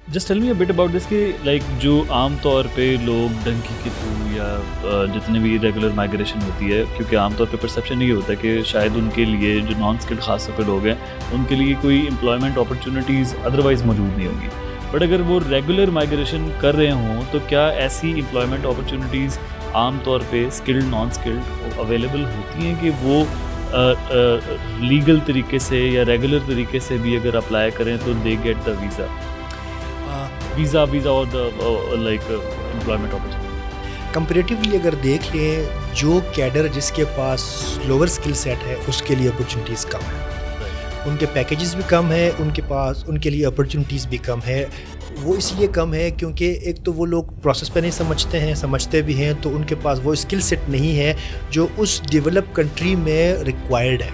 Just tell me a bit about this کہ like جو عام طور پہ لوگ ڈنکی کے تھرو یا جتنے بھی ریگولر مائگریشن ہوتی ہے، کیونکہ عام طور پہ پرسیپشن یہ ہوتا ہے کہ شاید ان کے لیے جو نان اسکلڈ خاص طور پہ لوگ ہیں ان کے لیے کوئی امپلائمنٹ اپرچونیٹیز ادروائز موجود نہیں ہوں گی، بٹ اگر وہ ریگولر مائگریشن کر رہے ہوں تو کیا ایسی امپلائمنٹ اپرچونیٹیز عام طور پہ اسکلڈ نان اسکلڈ اویلیبل ہوتی ہیں کہ وہ لیگل طریقے سے یا ریگولر طریقے سے بھی اگر اپلائی کریں تو دے گیٹ دا ویزا اور لائک امپلائمنٹ اپرچونیٹی؟ کمپیریٹیولی اگر دیکھ لیں جو کیڈر جس کے پاس لوور اسکل سیٹ ہے اس کے لیے اپرچونیٹیز کم ہیں، ان کے پیکیجز بھی کم ہے، ان کے لیے اپرچونیٹیز بھی کم ہے. وہ اس لیے کم ہے کیونکہ ایک تو وہ لوگ پروسیس پہ نہیں سمجھتے بھی ہیں، تو ان کے پاس وہ اسکل سیٹ نہیں ہے جو اس ڈیولپ کنٹری میں ریکوائرڈ ہے.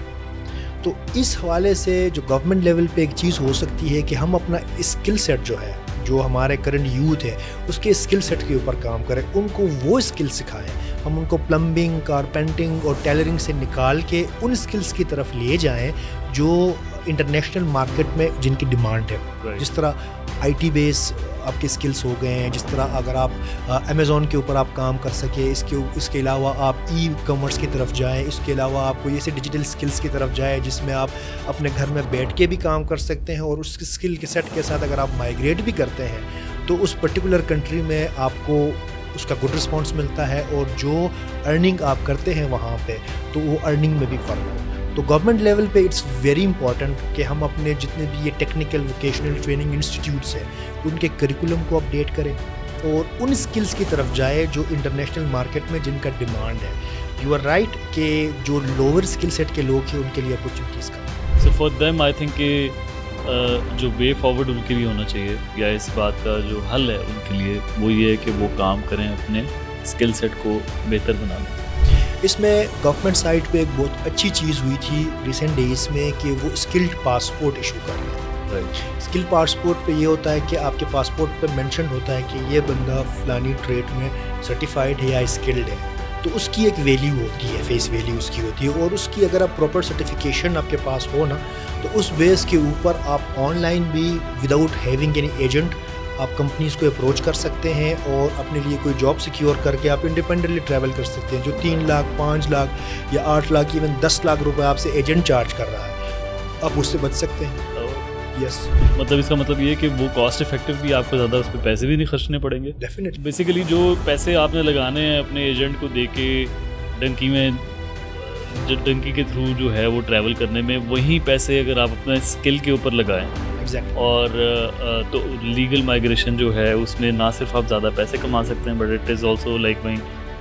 تو اس حوالے سے جو گورنمنٹ لیول پہ ایک چیز ہو سکتی ہے کہ ہم اپنا اسکل سیٹ جو ہے، جو ہمارے کرنٹ یوتھ ہے اس کے اسکل سیٹ کے اوپر کام کریں، ان کو وہ اسکل سکھائیں. ہم ان کو پلمبنگ، کارپینٹنگ اور ٹیلرنگ سے نکال کے ان اسکلس کی طرف لے جائیں جو انٹرنیشنل مارکیٹ میں جن کی ڈیمانڈ ہے. جس طرح آئی ٹی بیس آپ کے اسکلس ہو گئے ہیں، جس طرح اگر آپ امیزون کے اوپر آپ کام کر سکے، اس کے علاوہ آپ ای کامرس کی طرف جائیں، اس کے علاوہ آپ کو یہ سے ڈیجیٹل اسکلس کی طرف جائیں جس میں آپ اپنے گھر میں بیٹھ کے بھی کام کر سکتے ہیں، اور اس اسکل کے سیٹ کے ساتھ اگر آپ مائگریٹ بھی کرتے ہیں تو اس پرٹیکولر کنٹری میں آپ کو اس کا گڈ رسپانس ملتا ہے، اور جو ارننگ آپ کرتے ہیں وہاں پہ تو وہ ارننگ میں بھی فرق ہو. تو گورنمنٹ لیول پہ اٹس ویری امپورٹنٹ کہ ہم اپنے جتنے بھی یہ ٹیکنیکل ووکیشنل ٹریننگ انسٹیٹیوٹس ہیں ان کے کریکولم کو اپڈیٹ کریں اور ان اسکلس کی طرف جائے جو انٹرنیشنل مارکیٹ میں جن کا ڈیمانڈ ہے. یو آر رائٹ کہ جو لوور اسکل سیٹ کے لوگ ہیں ان کے لیے اپرچونیٹیز کا. سو فار دیم آئی تھنک کہ جو وے فارورڈ ان کے لیے ہونا چاہیے یا اس بات کا جو حل ہے ان کے لیے وہ یہ ہے کہ وہ کام کریں اپنے اسکل سیٹ کو بہتر بنانے. اس میں گورنمنٹ سائٹ پہ ایک بہت اچھی چیز ہوئی تھی ریسنٹ ڈیز میں کہ وہ اسکلڈ پاسپورٹ ایشو کر رہے تھے. اسکل پاسپورٹ پہ یہ ہوتا ہے کہ آپ کے پاسپورٹ پہ مینشن ہوتا ہے کہ یہ بندہ فلانی ٹریڈ میں سرٹیفائڈ ہے یا اسکلڈ ہے، تو اس کی ایک ویلیو ہوتی ہے، فیس ویلیو اس کی ہوتی ہے، اور اس کی اگر آپ پراپر سرٹیفکیشن آپ کے پاس ہو نا تو اس بیس کے اوپر آپ آن لائن بھی وداؤٹ ہیونگ اینی ایجنٹ آپ کمپنیز کو اپروچ کر سکتے ہیں اور اپنے لیے کوئی جاب سیکیور کر کے آپ انڈیپینڈنٹلی ٹریول کر سکتے ہیں. جو 3 لاکھ 5 لاکھ یا 8 لاکھ ایون 10 لاکھ روپے آپ سے ایجنٹ چارج کر رہا ہے، آپ اس سے بچ سکتے ہیں. یس مطلب اس کا مطلب یہ ہے کہ وہ کاسٹ افیکٹو بھی، آپ کو زیادہ اس پہ پیسے بھی نہیں خرچنے پڑیں گے. ڈیفینیٹلی بیسیکلی جو پیسے آپ نے لگانے ہیں اپنے ایجنٹ کو دے کے ڈنکی کے تھرو جو ہے وہ ٹریول کرنے میں، وہی پیسے اگر آپ اپنا اسکل کے اوپر لگائیں اور تو لیگل مائگریشن جو ہے اس میں نہ صرف آپ زیادہ پیسے کما سکتے ہیں but it is also like وہیں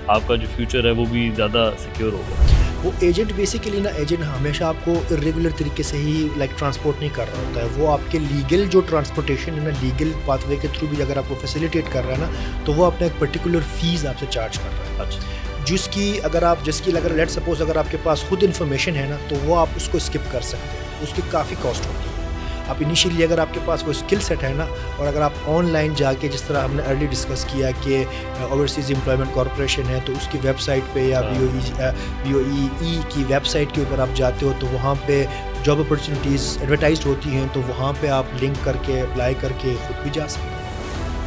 آپ کا جو فیوچر ہے وہ بھی زیادہ سیکیور ہوگا. وہ ایجنٹ بیسیکلی نا، ایجنٹ ہمیشہ آپ کو ارریگولر طریقے سے ہی لائک ٹرانسپورٹ نہیں کر رہا ہوتا ہے. وہ آپ کے لیگل جو ٹرانسپورٹیشن ہے نا، لیگل پاتھ وے کے تھرو بھی اگر آپ کو فیسیلیٹیٹ کر رہا ہے نا تو وہ اپنا ایک پرٹیکولر فیس آپ سے چارج کر رہا ہے. اچھا، جس کی اگر لیٹ سپوز اگر آپ کے پاس خود انفارمیشن ہے نا تو وہ آپ اس کو اسکپ کر سکتے ہیں، اس کی کافی کاسٹ ہوتی ہے. آپ انیشیلی اگر آپ کے پاس کوئی اسکل سیٹ ہے نا، اور اگر آپ آن لائن جا کے جس طرح ہم نے ارلی ڈسکس کیا کہ اوورسیز امپلائمنٹ کارپوریشن ہے تو اس کی ویب سائٹ پہ یا بی او ای کی ویب سائٹ کے اوپر آپ جاتے ہو تو وہاں پہ جاب اپرچونیٹیز ایڈورٹائزڈ ہوتی ہیں، تو وہاں پہ آپ لنک کر کے اپلائی کر کے خود بھی جا سکتے ہیں،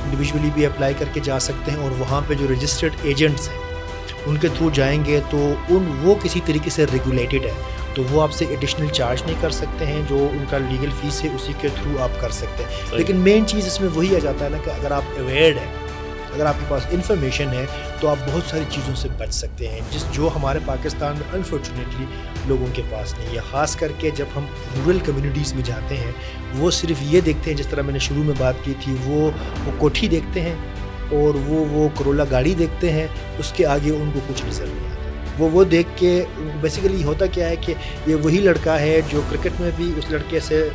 انڈیویجولی بھی اپلائی کر کے جا سکتے ہیں. اور وہاں پہ جو رجسٹرڈ ایجنٹس ہیں ان کے تھرو جائیں گے تو وہ کسی طریقے سے ریگولیٹڈ ہے تو وہ آپ سے ایڈیشنل چارج نہیں کر سکتے ہیں، جو ان کا لیگل فیس ہے اسی کے تھرو آپ کر سکتے ہیں. لیکن مین چیز اس میں وہی آ جاتا ہے نا کہ اگر آپ اویئرڈ ہیں، اگر آپ کے پاس انفارمیشن ہے تو آپ بہت ساری چیزوں سے بچ سکتے ہیں جو ہمارے پاکستان میں انفارچونیٹلی لوگوں کے پاس نہیں ہے. خاص کر کے جب ہم رورل کمیونٹیز میں جاتے ہیں وہ صرف یہ دیکھتے ہیں، جس طرح میں نے شروع میں بات کی تھی، وہ کوٹھی دیکھتے ہیں اور وہ کرولا گاڑی دیکھتے ہیں، اس کے آگے ان کو کچھ نظر نہیں آتا. وہ دیکھ کے بیسیکلی ہوتا کیا ہے کہ یہ وہی لڑکا ہے جو کرکٹ میں بھی اس لڑکے سے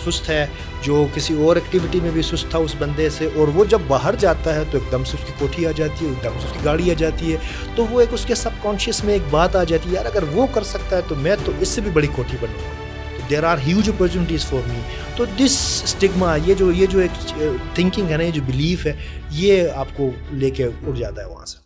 سست ہے، جو کسی اور ایکٹیویٹی میں بھی سست تھا اس بندے سے، اور وہ جب باہر جاتا ہے تو ایک دم سے اس کی کوٹھی آ جاتی ہے، ایک دم سے اس کی گاڑی آ جاتی ہے. تو وہ ایک اس کے سب کانشیس میں ایک بات آ جاتی ہے، یار اگر وہ کر سکتا ہے تو میں تو اس سے بھی بڑی کوٹھی بنوں گا. There are huge opportunities for me. تو دس اسٹگما، یہ جو ایک تھنکنگ ہے نا، یہ جو بلیف ہے، یہ آپ کو لے کے اڑ جاتا ہے وہاں سے.